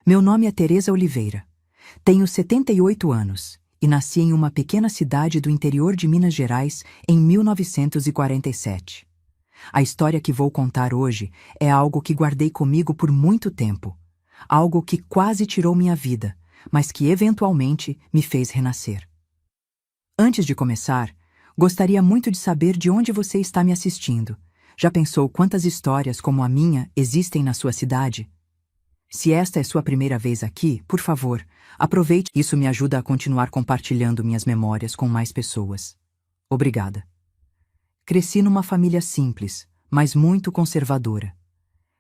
Meu nome é Teresa Oliveira. Tenho 78 anos e nasci em uma pequena cidade do interior de Minas Gerais em 1947. A história que vou contar hoje é algo que guardei comigo por muito tempo. Algo que quase tirou minha vida, mas que eventualmente me fez renascer. Antes de começar, gostaria muito de saber de onde você está me assistindo. Já pensou quantas histórias como a minha existem na sua cidade? Se esta é sua primeira vez aqui, por favor, aproveite. Isso me ajuda a continuar compartilhando minhas memórias com mais pessoas. Obrigada. Cresci numa família simples, mas muito conservadora.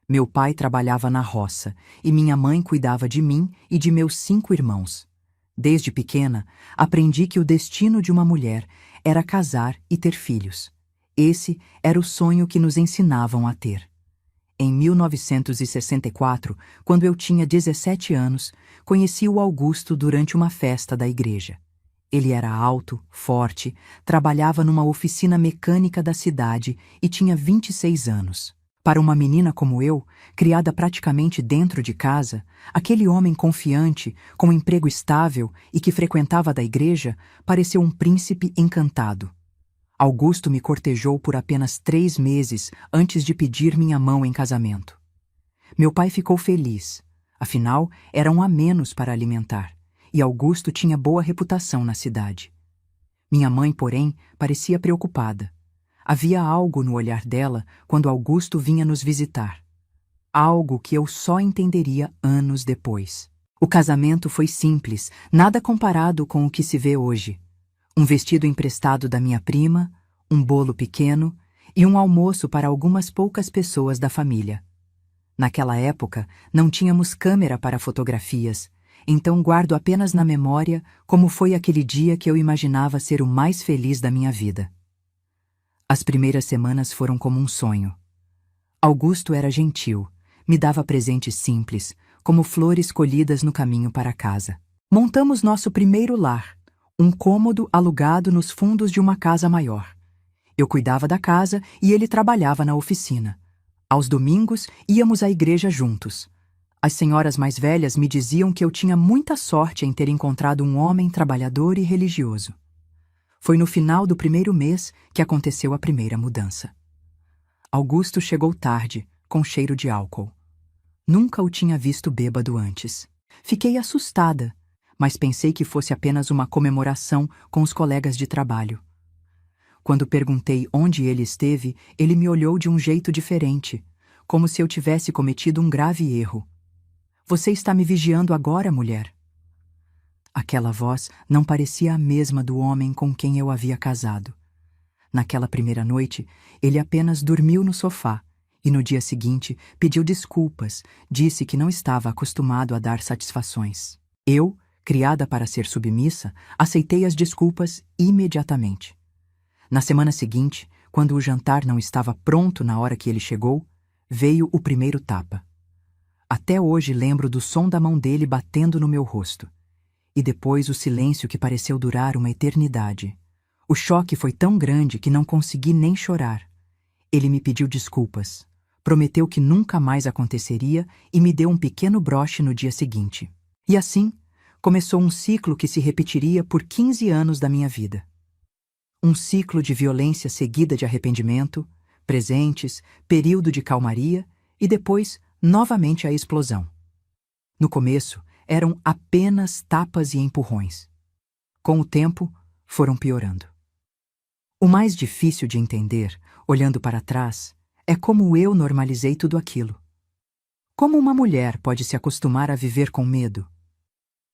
Meu pai trabalhava na roça e minha mãe cuidava de mim e de meus 5 irmãos. Desde pequena, aprendi que o destino de uma mulher era casar e ter filhos. Esse era o sonho que nos ensinavam a ter. Em 1964, quando eu tinha 17 anos, conheci o Augusto durante uma festa da igreja. Ele era alto, forte, trabalhava numa oficina mecânica da cidade e tinha 26 anos. Para uma menina como eu, criada praticamente dentro de casa, aquele homem confiante, com emprego estável e que frequentava da igreja, pareceu um príncipe encantado. Augusto me cortejou por apenas 3 meses antes de pedir minha mão em casamento. Meu pai ficou feliz, afinal, era um a menos para alimentar, e Augusto tinha boa reputação na cidade. Minha mãe, porém, parecia preocupada. Havia algo no olhar dela quando Augusto vinha nos visitar. Algo que eu só entenderia anos depois. O casamento foi simples, nada comparado com o que se vê hoje. Um vestido emprestado da minha prima, um bolo pequeno e um almoço para algumas poucas pessoas da família. Naquela época, não tínhamos câmera para fotografias, então guardo apenas na memória como foi aquele dia que eu imaginava ser o mais feliz da minha vida. As primeiras semanas foram como um sonho. Augusto era gentil, me dava presentes simples, como flores colhidas no caminho para casa. Montamos nosso primeiro lar, um cômodo alugado nos fundos de uma casa maior. Eu cuidava da casa e ele trabalhava na oficina. Aos domingos, íamos à igreja juntos. As senhoras mais velhas me diziam que eu tinha muita sorte em ter encontrado um homem trabalhador e religioso. Foi no final do primeiro mês que aconteceu a primeira mudança. Augusto chegou tarde, com cheiro de álcool. Nunca o tinha visto bêbado antes. Fiquei assustada, mas pensei que fosse apenas uma comemoração com os colegas de trabalho. Quando perguntei onde ele esteve, ele me olhou de um jeito diferente, como se eu tivesse cometido um grave erro. Você está me vigiando agora, mulher? Aquela voz não parecia a mesma do homem com quem eu havia casado. Naquela primeira noite, ele apenas dormiu no sofá e no dia seguinte pediu desculpas, disse que não estava acostumado a dar satisfações. Eu, criada para ser submissa, aceitei as desculpas imediatamente. Na semana seguinte, quando o jantar não estava pronto na hora que ele chegou, veio o primeiro tapa. Até hoje lembro do som da mão dele batendo no meu rosto. E depois o silêncio que pareceu durar uma eternidade. O choque foi tão grande que não consegui nem chorar. Ele me pediu desculpas, prometeu que nunca mais aconteceria e me deu um pequeno broche no dia seguinte. E assim, começou um ciclo que se repetiria por 15 anos da minha vida. Um ciclo de violência seguida de arrependimento, presentes, período de calmaria e depois, novamente a explosão. No começo, eram apenas tapas e empurrões. Com o tempo, foram piorando. O mais difícil de entender, olhando para trás, é como eu normalizei tudo aquilo. Como uma mulher pode se acostumar a viver com medo?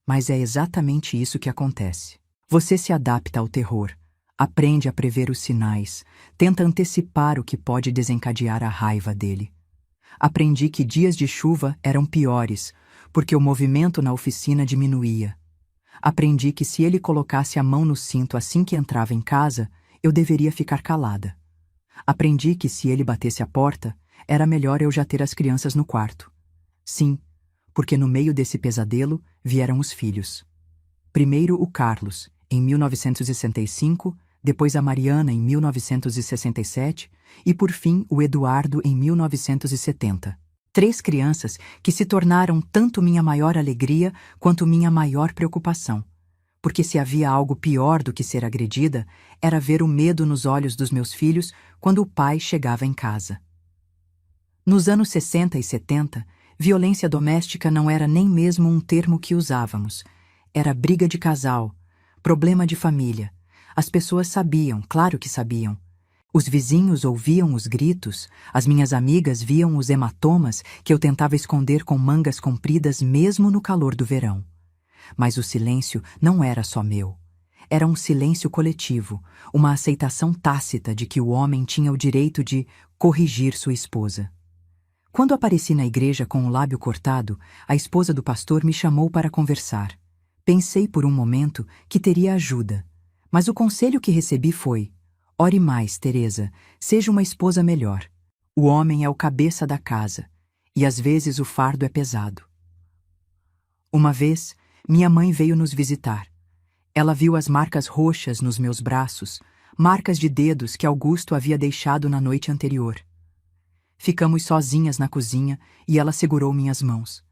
Mas é exatamente isso que acontece. Você se adapta ao terror, aprende a prever os sinais, tenta antecipar o que pode desencadear a raiva dele. Aprendi que dias de chuva eram piores, porque o movimento na oficina diminuía. Aprendi que se ele colocasse a mão no cinto assim que entrava em casa, eu deveria ficar calada. Aprendi que se ele batesse a porta, era melhor eu já ter as crianças no quarto. Sim, porque no meio desse pesadelo vieram os filhos. Primeiro o Carlos, em 1965, depois a Mariana em 1967 e por fim o Eduardo em 1970. 3 crianças que se tornaram tanto minha maior alegria quanto minha maior preocupação. Porque se havia algo pior do que ser agredida, era ver o medo nos olhos dos meus filhos quando o pai chegava em casa. Nos anos 60 e 70, violência doméstica não era nem mesmo um termo que usávamos. Era briga de casal, problema de família. As pessoas sabiam, claro que sabiam. Os vizinhos ouviam os gritos, as minhas amigas viam os hematomas que eu tentava esconder com mangas compridas mesmo no calor do verão. Mas o silêncio não era só meu. Era um silêncio coletivo, uma aceitação tácita de que o homem tinha o direito de corrigir sua esposa. Quando apareci na igreja com o lábio cortado, a esposa do pastor me chamou para conversar. Pensei por um momento que teria ajuda, mas o conselho que recebi foi: ore mais, Teresa, seja uma esposa melhor. O homem é o cabeça da casa, e às vezes o fardo é pesado. Uma vez, minha mãe veio nos visitar. Ela viu as marcas roxas nos meus braços, marcas de dedos que Augusto havia deixado na noite anterior. Ficamos sozinhas na cozinha e ela segurou minhas mãos.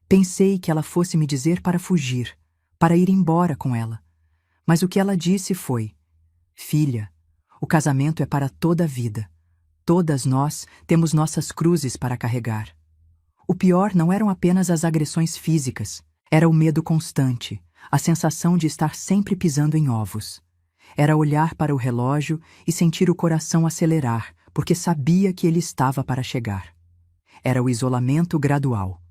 Pensei que ela fosse me dizer para fugir, para ir embora com ela. Mas o que ela disse foi: filha, o casamento é para toda a vida. Todas nós temos nossas cruzes para carregar. O pior não eram apenas as agressões físicas, era o medo constante, a sensação de estar sempre pisando em ovos. Era olhar para o relógio e sentir o coração acelerar, porque sabia que ele estava para chegar. Era o isolamento gradual.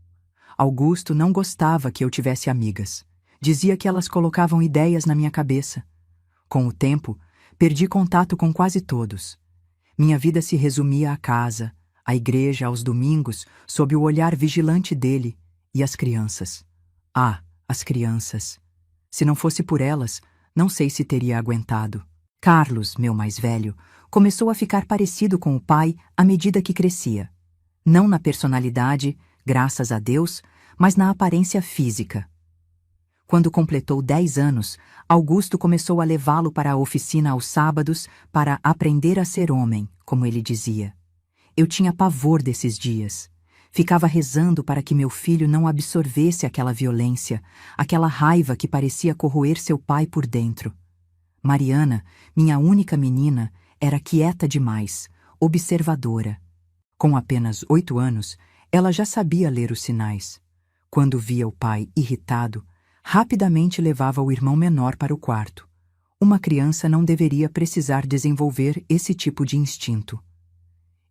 Augusto não gostava que eu tivesse amigas. Dizia que elas colocavam ideias na minha cabeça. Com o tempo, perdi contato com quase todos. Minha vida se resumia à casa, à igreja aos domingos, sob o olhar vigilante dele, e às crianças. Ah, as crianças. Se não fosse por elas, não sei se teria aguentado. Carlos, meu mais velho, começou a ficar parecido com o pai à medida que crescia. Não na personalidade, graças a Deus, mas na aparência física. Quando completou 10 anos, Augusto começou a levá-lo para a oficina aos sábados para aprender a ser homem, como ele dizia. Eu tinha pavor desses dias. Ficava rezando para que meu filho não absorvesse aquela violência, aquela raiva que parecia corroer seu pai por dentro. Mariana, minha única menina, era quieta demais, observadora. Com apenas 8 anos, ela já sabia ler os sinais. Quando via o pai irritado, rapidamente levava o irmão menor para o quarto. Uma criança não deveria precisar desenvolver esse tipo de instinto.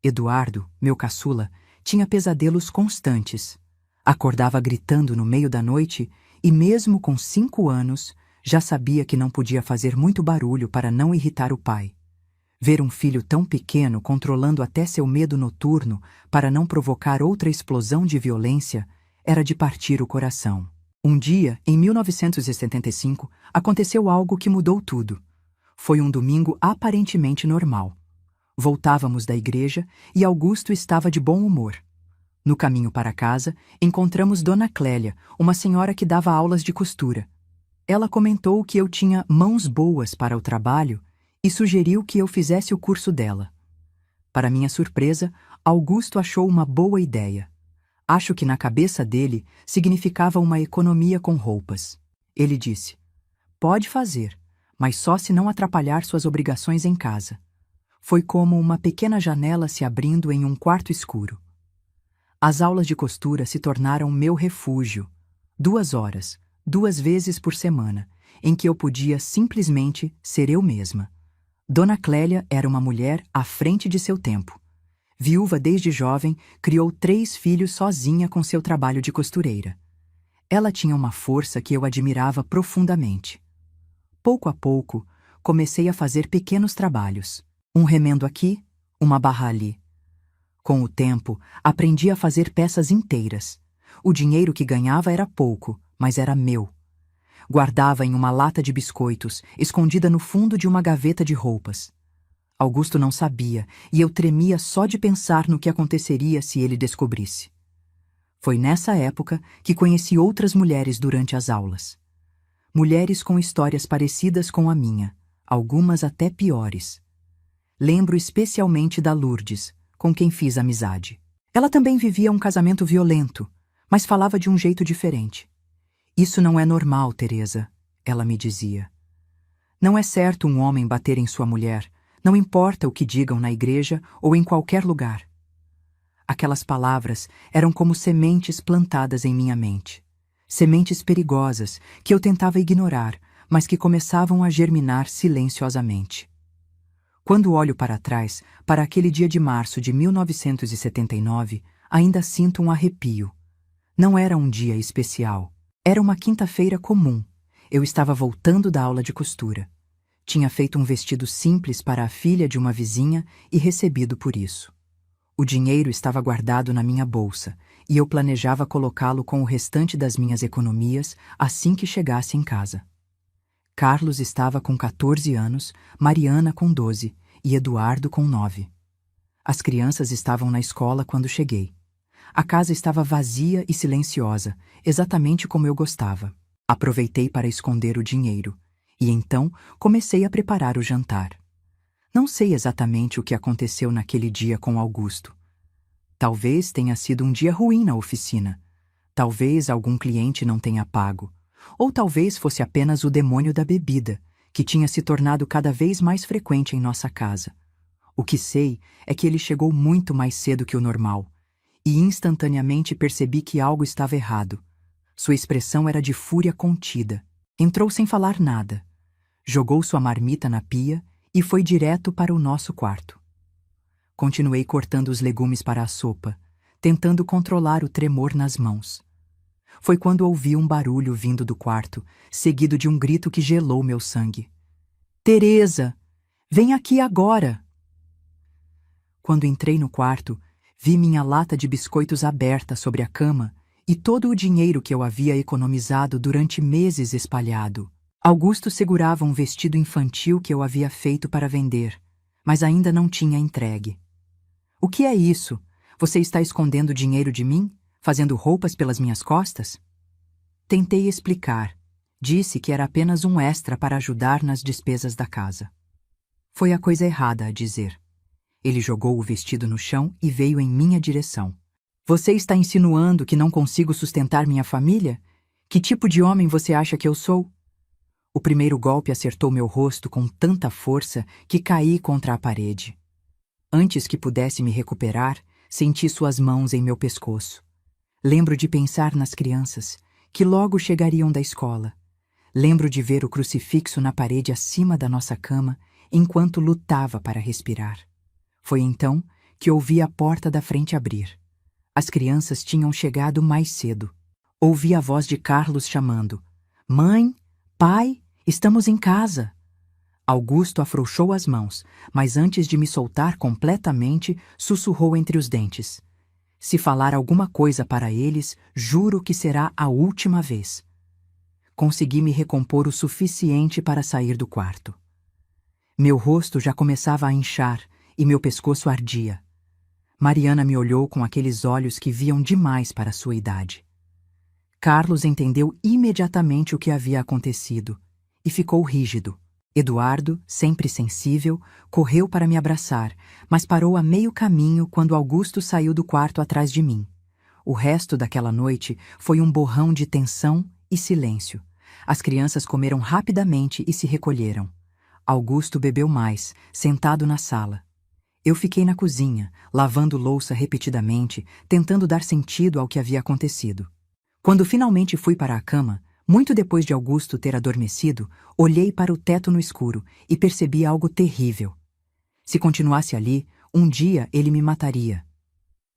Eduardo, meu caçula, tinha pesadelos constantes. Acordava gritando no meio da noite e, mesmo com 5 anos, já sabia que não podia fazer muito barulho para não irritar o pai. Ver um filho tão pequeno controlando até seu medo noturno para não provocar outra explosão de violência era de partir o coração. Um dia, em 1975, aconteceu algo que mudou tudo. Foi um domingo aparentemente normal. Voltávamos da igreja e Augusto estava de bom humor. No caminho para casa, encontramos Dona Clélia, uma senhora que dava aulas de costura. Ela comentou que eu tinha mãos boas para o trabalho e sugeriu que eu fizesse o curso dela. Para minha surpresa, Augusto achou uma boa ideia. Acho que na cabeça dele significava uma economia com roupas. Ele disse: "Pode fazer, mas só se não atrapalhar suas obrigações em casa." Foi como uma pequena janela se abrindo em um quarto escuro. As aulas de costura se tornaram meu refúgio. 2 horas, 2 vezes por semana, em que eu podia simplesmente ser eu mesma. Dona Clélia era uma mulher à frente de seu tempo. Viúva desde jovem, criou 3 filhos sozinha com seu trabalho de costureira. Ela tinha uma força que eu admirava profundamente. Pouco a pouco, comecei a fazer pequenos trabalhos. Um remendo aqui, uma barra ali. Com o tempo, aprendi a fazer peças inteiras. O dinheiro que ganhava era pouco, mas era meu. Guardava em uma lata de biscoitos, escondida no fundo de uma gaveta de roupas. Augusto não sabia, e eu tremia só de pensar no que aconteceria se ele descobrisse. Foi nessa época que conheci outras mulheres durante as aulas. Mulheres com histórias parecidas com a minha, algumas até piores. Lembro especialmente da Lourdes, com quem fiz amizade. Ela também vivia um casamento violento, mas falava de um jeito diferente. Isso não é normal, Teresa, ela me dizia. Não é certo um homem bater em sua mulher, não importa o que digam na igreja ou em qualquer lugar. Aquelas palavras eram como sementes plantadas em minha mente. Sementes perigosas que eu tentava ignorar, mas que começavam a germinar silenciosamente. Quando olho para trás, para aquele dia de março de 1979, ainda sinto um arrepio. Não era um dia especial. Era uma quinta-feira comum. Eu estava voltando da aula de costura. Tinha feito um vestido simples para a filha de uma vizinha e recebido por isso. O dinheiro estava guardado na minha bolsa e eu planejava colocá-lo com o restante das minhas economias assim que chegasse em casa. Carlos estava com 14 anos, Mariana com 12 e Eduardo com 9. As crianças estavam na escola quando cheguei. A casa estava vazia e silenciosa, exatamente como eu gostava. Aproveitei para esconder o dinheiro e então comecei a preparar o jantar. Não sei exatamente o que aconteceu naquele dia com Augusto. Talvez tenha sido um dia ruim na oficina. Talvez algum cliente não tenha pago. Ou talvez fosse apenas o demônio da bebida, que tinha se tornado cada vez mais frequente em nossa casa. O que sei é que ele chegou muito mais cedo que o normal, e instantaneamente percebi que algo estava errado. Sua expressão era de fúria contida. Entrou sem falar nada. Jogou sua marmita na pia e foi direto para o nosso quarto. Continuei cortando os legumes para a sopa, tentando controlar o tremor nas mãos. Foi quando ouvi um barulho vindo do quarto, seguido de um grito que gelou meu sangue. Teresa, vem aqui agora! Quando entrei no quarto, vi minha lata de biscoitos aberta sobre a cama e todo o dinheiro que eu havia economizado durante meses espalhado. Augusto segurava um vestido infantil que eu havia feito para vender, mas ainda não tinha entregue. O que é isso? Você está escondendo dinheiro de mim? Fazendo roupas pelas minhas costas? Tentei explicar. Disse que era apenas um extra para ajudar nas despesas da casa. Foi a coisa errada a dizer. Ele jogou o vestido no chão e veio em minha direção. Você está insinuando que não consigo sustentar minha família? Que tipo de homem você acha que eu sou? O primeiro golpe acertou meu rosto com tanta força que caí contra a parede. Antes que pudesse me recuperar, senti suas mãos em meu pescoço. Lembro de pensar nas crianças, que logo chegariam da escola. Lembro de ver o crucifixo na parede acima da nossa cama, enquanto lutava para respirar. Foi então que ouvi a porta da frente abrir. As crianças tinham chegado mais cedo. Ouvi a voz de Carlos chamando: Mãe, pai, estamos em casa. Augusto afrouxou as mãos, mas antes de me soltar completamente, sussurrou entre os dentes: Se falar alguma coisa para eles, juro que será a última vez. Consegui me recompor o suficiente para sair do quarto. Meu rosto já começava a inchar e meu pescoço ardia. Mariana me olhou com aqueles olhos que viam demais para sua idade. Carlos entendeu imediatamente o que havia acontecido e ficou rígido. Eduardo, sempre sensível, correu para me abraçar, mas parou a meio caminho quando Augusto saiu do quarto atrás de mim. O resto daquela noite foi um borrão de tensão e silêncio. As crianças comeram rapidamente e se recolheram. Augusto bebeu mais, sentado na sala. Eu fiquei na cozinha, lavando louça repetidamente, tentando dar sentido ao que havia acontecido. Quando finalmente fui para a cama, muito depois de Augusto ter adormecido, olhei para o teto no escuro e percebi algo terrível. Se continuasse ali, um dia ele me mataria.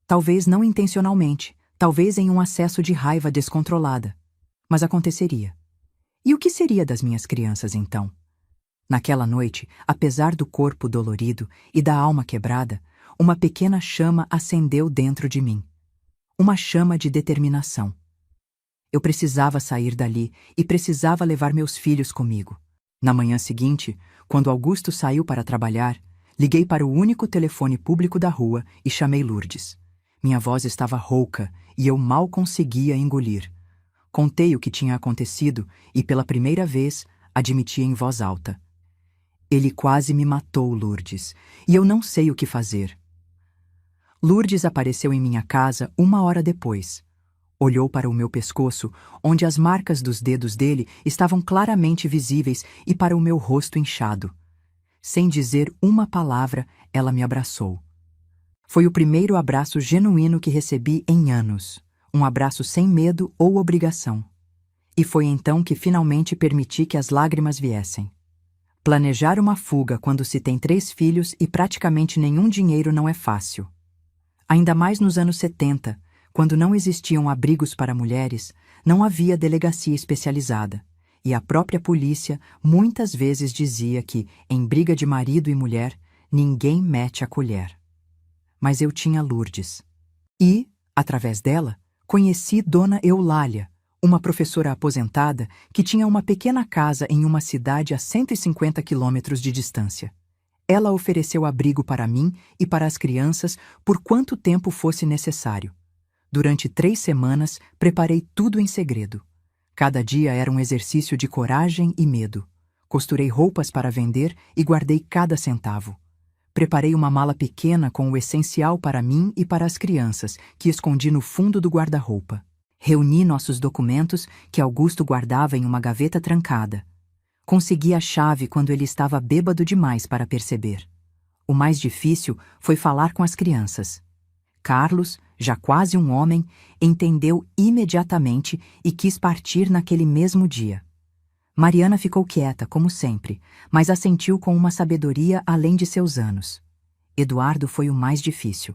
Talvez não intencionalmente, talvez em um acesso de raiva descontrolada. Mas aconteceria. E o que seria das minhas crianças então? Naquela noite, apesar do corpo dolorido e da alma quebrada, uma pequena chama acendeu dentro de mim. Uma chama de determinação. Eu precisava sair dali e precisava levar meus filhos comigo. Na manhã seguinte, quando Augusto saiu para trabalhar, liguei para o único telefone público da rua e chamei Lourdes. Minha voz estava rouca e eu mal conseguia engolir. Contei o que tinha acontecido e, pela primeira vez, admiti em voz alta: Ele quase me matou, Lourdes, e eu não sei o que fazer. Lourdes apareceu em minha casa 1 hora depois. Olhou para o meu pescoço, onde as marcas dos dedos dele estavam claramente visíveis, e para o meu rosto inchado. Sem dizer uma palavra, ela me abraçou. Foi o primeiro abraço genuíno que recebi em anos. Um abraço sem medo ou obrigação. E foi então que finalmente permiti que as lágrimas viessem. Planejar uma fuga quando se tem 3 filhos e praticamente nenhum dinheiro não é fácil. Ainda mais nos anos 70, quando não existiam abrigos para mulheres, não havia delegacia especializada, e a própria polícia muitas vezes dizia que, em briga de marido e mulher, ninguém mete a colher. Mas eu tinha Lourdes. E, através dela, conheci Dona Eulália, uma professora aposentada que tinha uma pequena casa em uma cidade a 150 quilômetros de distância. Ela ofereceu abrigo para mim e para as crianças por quanto tempo fosse necessário. Durante 3 semanas, preparei tudo em segredo. Cada dia era um exercício de coragem e medo. Costurei roupas para vender e guardei cada centavo. Preparei uma mala pequena com o essencial para mim e para as crianças, que escondi no fundo do guarda-roupa. Reuni nossos documentos, que Augusto guardava em uma gaveta trancada. Consegui a chave quando ele estava bêbado demais para perceber. O mais difícil foi falar com as crianças. Carlos, já quase um homem, entendeu imediatamente e quis partir naquele mesmo dia. Mariana ficou quieta, como sempre, mas assentiu com uma sabedoria além de seus anos. Eduardo foi o mais difícil.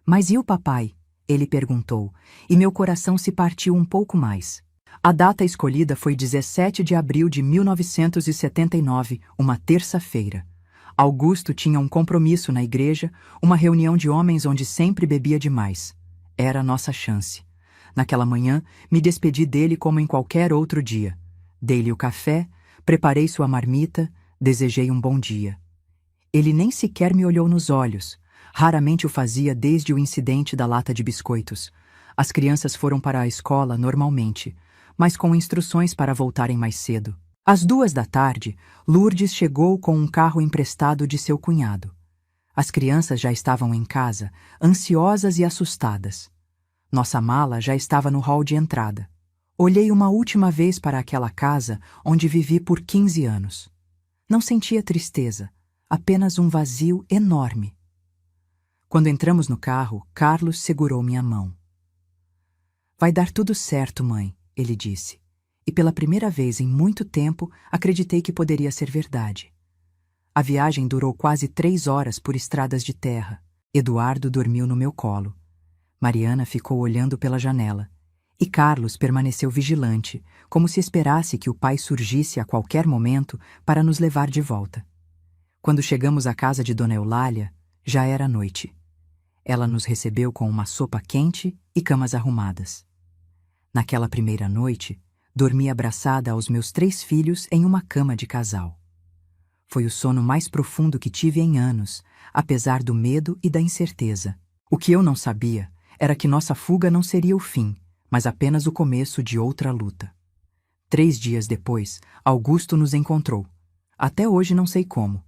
Mas e o papai? Ele perguntou, e meu coração se partiu um pouco mais. A data escolhida foi 17 de abril de 1979, uma terça-feira. Augusto tinha um compromisso na igreja, uma reunião de homens onde sempre bebia demais. Era a nossa chance. Naquela manhã, me despedi dele como em qualquer outro dia. Dei-lhe o café, preparei sua marmita, desejei um bom dia. Ele nem sequer me olhou nos olhos. Raramente o fazia desde o incidente da lata de biscoitos. As crianças foram para a escola normalmente, mas com instruções para voltarem mais cedo. Às 2 da tarde, Lourdes chegou com um carro emprestado de seu cunhado. As crianças já estavam em casa, ansiosas e assustadas. Nossa mala já estava no hall de entrada. Olhei uma última vez para aquela casa onde vivi por 15 anos. Não sentia tristeza, apenas um vazio enorme. Quando entramos no carro, Carlos segurou minha mão. "Vai dar tudo certo, mãe", ele disse. E pela primeira vez em muito tempo, acreditei que poderia ser verdade. A viagem durou quase 3 horas por estradas de terra. Eduardo dormiu no meu colo. Mariana ficou olhando pela janela. E Carlos permaneceu vigilante, como se esperasse que o pai surgisse a qualquer momento para nos levar de volta. Quando chegamos à casa de Dona Eulália, já era noite. Ela nos recebeu com uma sopa quente e camas arrumadas. Naquela primeira noite, dormi abraçada aos meus 3 filhos em uma cama de casal. Foi o sono mais profundo que tive em anos, apesar do medo e da incerteza. O que eu não sabia era que nossa fuga não seria o fim, mas apenas o começo de outra luta. 3 dias depois, Augusto nos encontrou. Até hoje não sei como.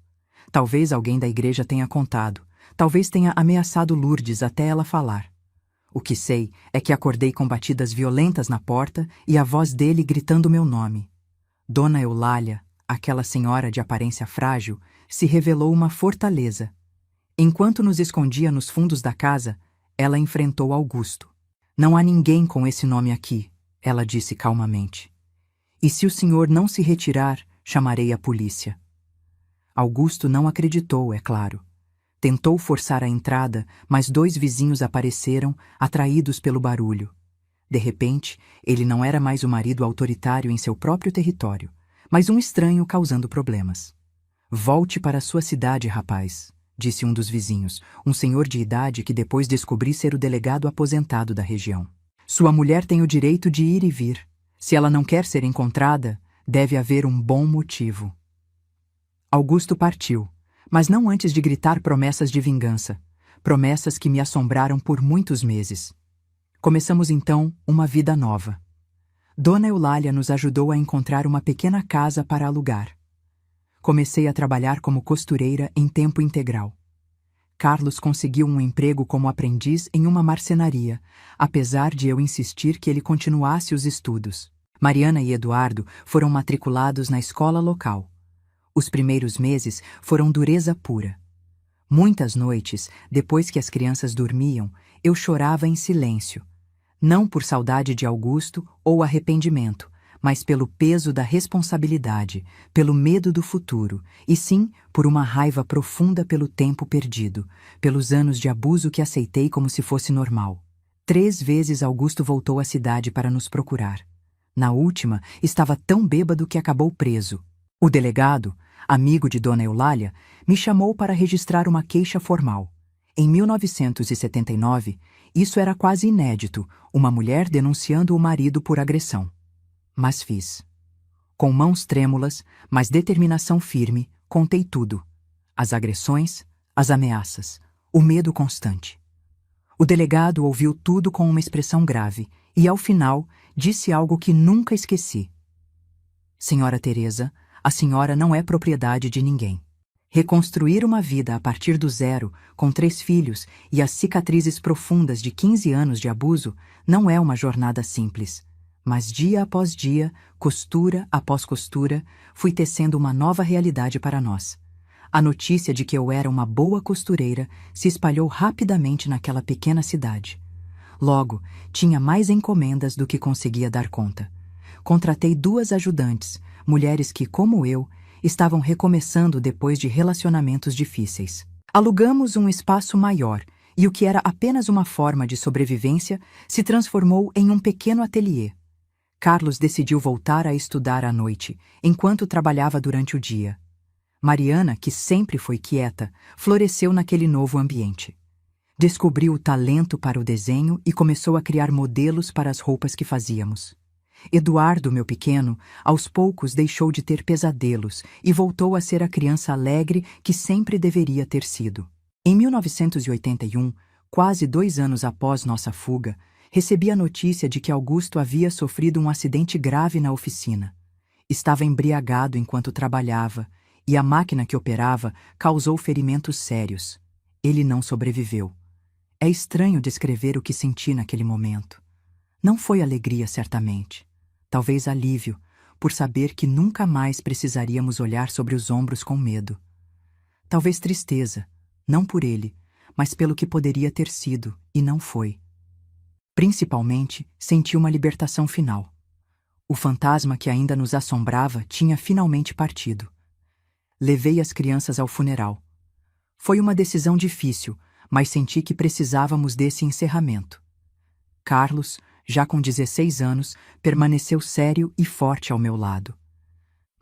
Talvez alguém da igreja tenha contado. Talvez tenha ameaçado Lourdes até ela falar. O que sei é que acordei com batidas violentas na porta e a voz dele gritando meu nome. Dona Eulália, aquela senhora de aparência frágil, se revelou uma fortaleza. Enquanto nos escondia nos fundos da casa, ela enfrentou Augusto. "Não há ninguém com esse nome aqui", ela disse calmamente. "E se o senhor não se retirar, chamarei a polícia." Augusto não acreditou, é claro. Tentou forçar a entrada, mas 2 vizinhos apareceram, atraídos pelo barulho. De repente, ele não era mais o marido autoritário em seu próprio território, mas um estranho causando problemas. "Volte para sua cidade, rapaz", disse um dos vizinhos, um senhor de idade que depois descobri ser o delegado aposentado da região. "Sua mulher tem o direito de ir e vir. Se ela não quer ser encontrada, deve haver um bom motivo." Augusto partiu, mas não antes de gritar promessas de vingança, promessas que me assombraram por muitos meses. Começamos então uma vida nova. Dona Eulália nos ajudou a encontrar uma pequena casa para alugar. Comecei a trabalhar como costureira em tempo integral. Carlos conseguiu um emprego como aprendiz em uma marcenaria, apesar de eu insistir que ele continuasse os estudos. Mariana e Eduardo foram matriculados na escola local. Os primeiros meses foram dureza pura. Muitas noites, depois que as crianças dormiam, eu chorava em silêncio. Não por saudade de Augusto ou arrependimento, mas pelo peso da responsabilidade, pelo medo do futuro, e sim por uma raiva profunda pelo tempo perdido, pelos anos de abuso que aceitei como se fosse normal. 3 vezes Augusto voltou à cidade para nos procurar. Na última, estava tão bêbado que acabou preso. O delegado, amigo de Dona Eulália, me chamou para registrar uma queixa formal. Em 1979, isso era quase inédito, uma mulher denunciando o marido por agressão. Mas fiz. Com mãos trêmulas, mas determinação firme, contei tudo. As agressões, as ameaças, o medo constante. O delegado ouviu tudo com uma expressão grave e, ao final, disse algo que nunca esqueci. Senhora Teresa, a senhora não é propriedade de ninguém. Reconstruir uma vida a partir do zero, com 3 filhos e as cicatrizes profundas de 15 anos de abuso, não é uma jornada simples. Mas dia após dia, costura após costura, fui tecendo uma nova realidade para nós. A notícia de que eu era uma boa costureira se espalhou rapidamente naquela pequena cidade. Logo, tinha mais encomendas do que conseguia dar conta. Contratei 2 ajudantes, mulheres que, como eu, estavam recomeçando depois de relacionamentos difíceis. Alugamos um espaço maior e o que era apenas uma forma de sobrevivência se transformou em um pequeno ateliê. Carlos decidiu voltar a estudar à noite, enquanto trabalhava durante o dia. Mariana, que sempre foi quieta, floresceu naquele novo ambiente. Descobriu o talento para o desenho e começou a criar modelos para as roupas que fazíamos. Eduardo, meu pequeno, aos poucos deixou de ter pesadelos e voltou a ser a criança alegre que sempre deveria ter sido. Em 1981, quase 2 anos após nossa fuga, recebi a notícia de que Augusto havia sofrido um acidente grave na oficina. Estava embriagado enquanto trabalhava e a máquina que operava causou ferimentos sérios. Ele não sobreviveu. É estranho descrever o que senti naquele momento. Não foi alegria, certamente. Talvez alívio, por saber que nunca mais precisaríamos olhar sobre os ombros com medo. Talvez tristeza, não por ele, mas pelo que poderia ter sido e não foi. Principalmente, senti uma libertação final. O fantasma que ainda nos assombrava tinha finalmente partido. Levei as crianças ao funeral. Foi uma decisão difícil, mas senti que precisávamos desse encerramento. Carlos, já com 16 anos, permaneceu sério e forte ao meu lado.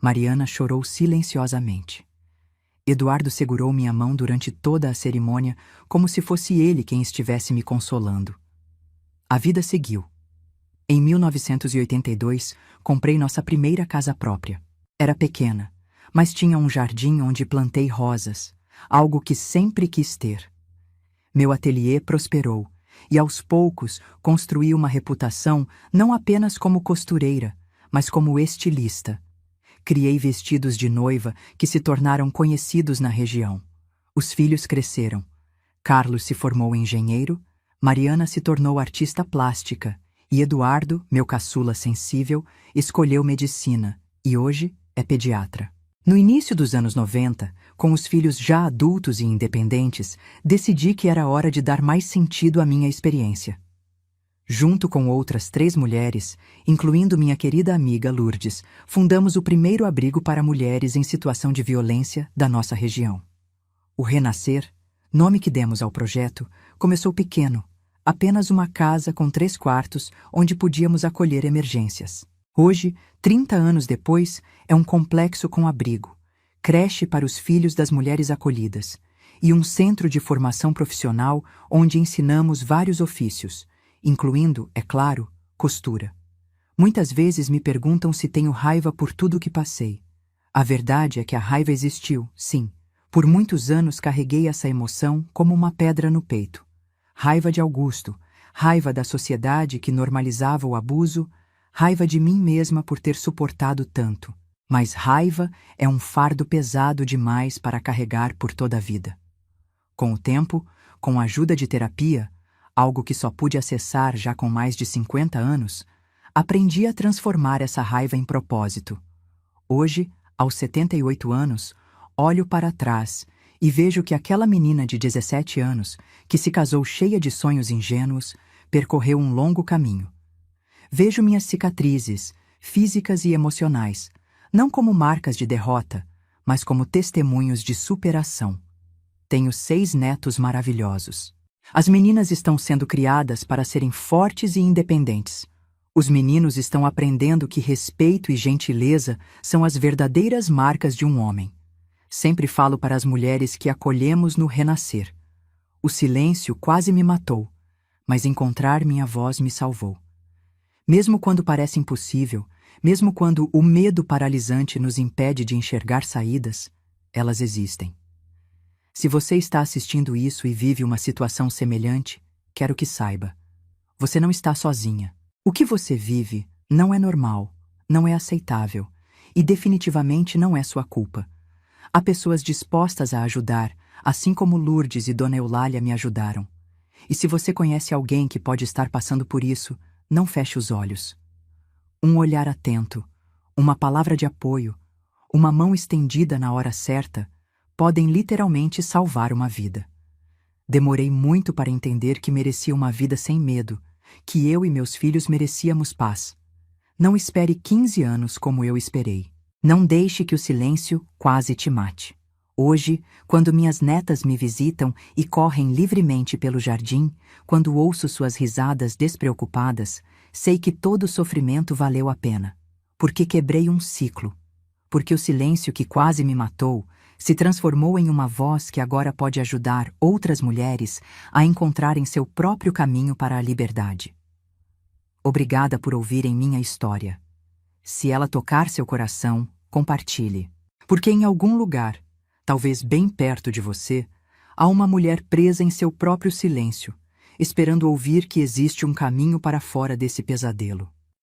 Mariana chorou silenciosamente. Eduardo segurou minha mão durante toda a cerimônia, como se fosse ele quem estivesse me consolando. A vida seguiu. Em 1982, comprei nossa primeira casa própria. Era pequena, mas tinha um jardim onde plantei rosas, algo que sempre quis ter. Meu ateliê prosperou, e aos poucos construí uma reputação não apenas como costureira, mas como estilista. Criei vestidos de noiva que se tornaram conhecidos na região. Os filhos cresceram. Carlos se formou engenheiro, Mariana se tornou artista plástica e Eduardo, meu caçula sensível, escolheu medicina e hoje é pediatra. No início dos anos 90, com os filhos já adultos e independentes, decidi que era hora de dar mais sentido à minha experiência. Junto com outras 3 mulheres, incluindo minha querida amiga Lourdes, fundamos o primeiro abrigo para mulheres em situação de violência da nossa região. O Renascer, nome que demos ao projeto, começou pequeno, apenas uma casa com 3 quartos onde podíamos acolher emergências. Hoje, 30 anos depois, é um complexo com abrigo, creche para os filhos das mulheres acolhidas e um centro de formação profissional onde ensinamos vários ofícios, incluindo, é claro, costura. Muitas vezes me perguntam se tenho raiva por tudo o que passei. A verdade é que a raiva existiu, sim. Por muitos anos carreguei essa emoção como uma pedra no peito. Raiva de Augusto, raiva da sociedade que normalizava o abuso, raiva de mim mesma por ter suportado tanto. Mas raiva é um fardo pesado demais para carregar por toda a vida. Com o tempo, com a ajuda de terapia, algo que só pude acessar já com mais de 50 anos, aprendi a transformar essa raiva em propósito. Hoje, aos 78 anos, olho para trás e vejo que aquela menina de 17 anos, que se casou cheia de sonhos ingênuos, percorreu um longo caminho. Vejo minhas cicatrizes, físicas e emocionais, não como marcas de derrota, mas como testemunhos de superação. Tenho 6 netos maravilhosos. As meninas estão sendo criadas para serem fortes e independentes. Os meninos estão aprendendo que respeito e gentileza são as verdadeiras marcas de um homem. Sempre falo para as mulheres que acolhemos no renascer. O silêncio quase me matou, mas encontrar minha voz me salvou. Mesmo quando parece impossível, mesmo quando o medo paralisante nos impede de enxergar saídas, elas existem. Se você está assistindo isso e vive uma situação semelhante, quero que saiba. Você não está sozinha. O que você vive não é normal, não é aceitável e definitivamente não é sua culpa. Há pessoas dispostas a ajudar, assim como Lourdes e Dona Eulália me ajudaram. E se você conhece alguém que pode estar passando por isso, não feche os olhos. Um olhar atento, uma palavra de apoio, uma mão estendida na hora certa, podem literalmente salvar uma vida. Demorei muito para entender que merecia uma vida sem medo, que eu e meus filhos merecíamos paz. Não espere 15 anos como eu esperei. Não deixe que o silêncio quase te mate. Hoje, quando minhas netas me visitam e correm livremente pelo jardim, quando ouço suas risadas despreocupadas, sei que todo o sofrimento valeu a pena. Porque quebrei um ciclo. Porque o silêncio que quase me matou se transformou em uma voz que agora pode ajudar outras mulheres a encontrarem seu próprio caminho para a liberdade. Obrigada por ouvirem minha história. Se ela tocar seu coração, compartilhe. Porque em algum lugar, talvez bem perto de você, há uma mulher presa em seu próprio silêncio, esperando ouvir que existe um caminho para fora desse pesadelo.